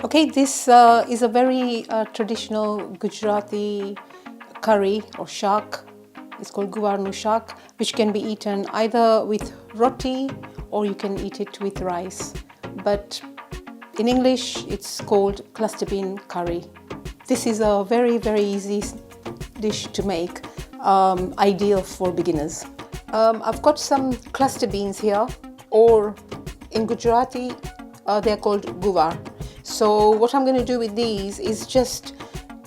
Okay, this is a very traditional Gujarati curry or shaak. It's called guvar shaak, which can be eaten either with roti or you can eat it with rice. But in English, it's called cluster bean curry. This is a very, very easy dish to make, ideal for beginners. I've got some cluster beans here, or in Gujarati, they're called guvar. So what I'm going to do with these is just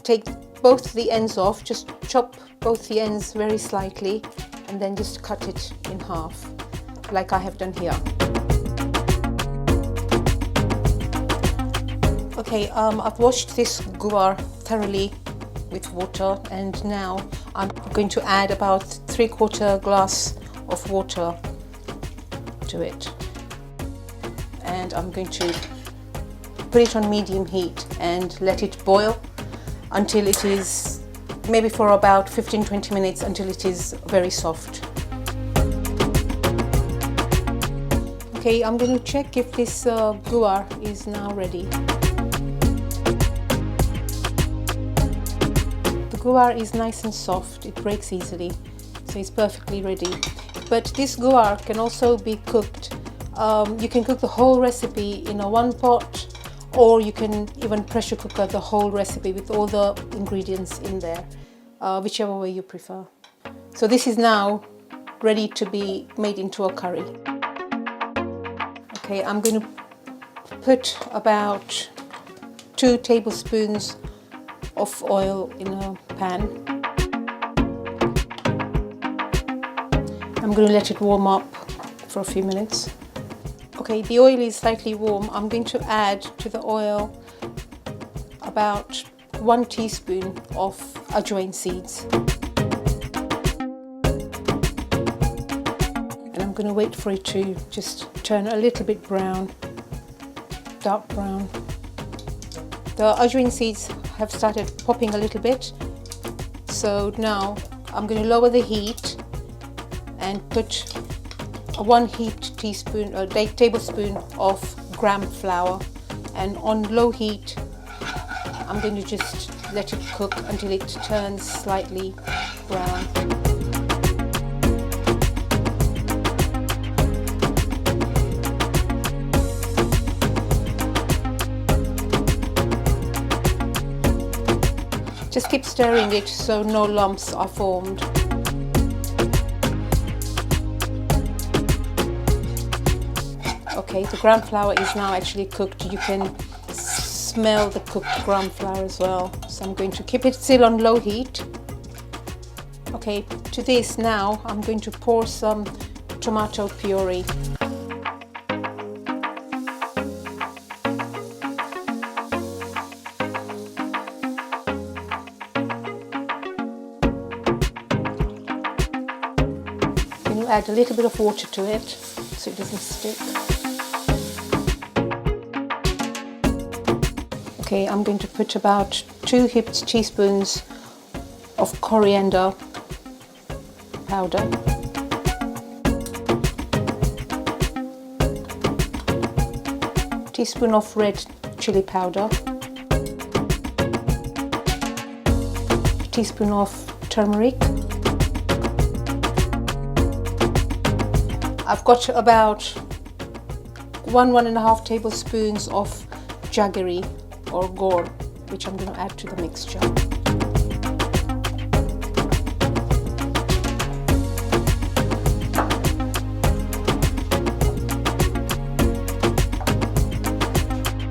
take both the ends off, just chop both the ends very slightly and then just cut it in half, like I have done here. Okay, I've washed this guvar thoroughly with water, and now I'm going to add about 3/4 glass of water to it. And I'm going to put it on medium heat and let it boil until it is, maybe for about 15-20 minutes, until it is very soft. Okay, I'm going to check if this guvar is now ready. The guvar is nice and soft, it breaks easily, so it's perfectly ready. But this guvar can also be cooked. You can cook the whole recipe in a one pot, or you can even pressure cooker the whole recipe with all the ingredients in there, whichever way you prefer. So this is now ready to be made into a curry. Okay, I'm going to put about 2 tablespoons of oil in a pan. I'm going to let it warm up for a few minutes. Okay, the oil is slightly warm. I'm going to add to the oil about 1 teaspoon of ajwain seeds. And I'm going to wait for it to just turn a little bit brown, dark brown. The ajwain seeds have started popping a little bit. So now I'm going to lower the heat and put a 1 heaped tablespoon of gram flour, and on low heat I'm going to just let it cook until it turns slightly brown. Just keep stirring it so no lumps are formed. Okay, the gram flour is now actually cooked. You can smell the cooked gram flour as well. So I'm going to keep it still on low heat. Okay, to this now I'm going to pour some tomato puree. Then you add a little bit of water to it so it doesn't stick. Okay, I'm going to put about 2 heaped teaspoons of coriander powder. Teaspoon of red chilli powder. Teaspoon of turmeric. I've got about 1–1.5 tablespoons of jaggery or guvar, which I'm going to add to the mixture.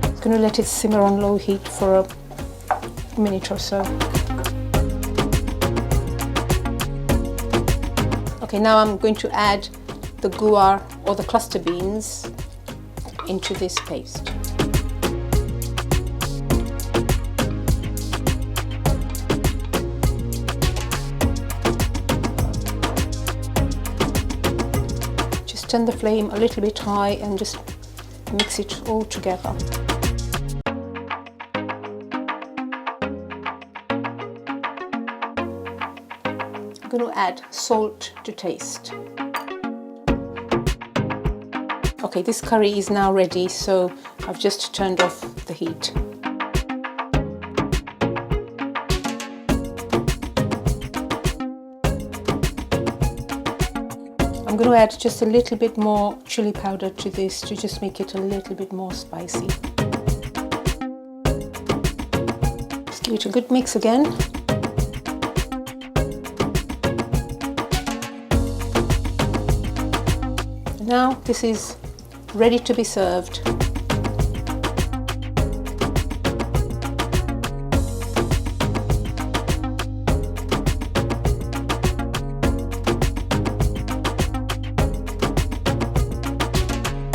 I'm going to let it simmer on low heat for a minute or so. Okay, now I'm going to add the guvar or the cluster beans into this paste. Turn the flame a little bit high and just mix it all together. I'm going to add salt to taste. Okay, this curry is now ready, so I've just turned off the heat. I'm going to add just a little bit more chili powder to this to just make it a little bit more spicy. Just give it a good mix again. Now this is ready to be served.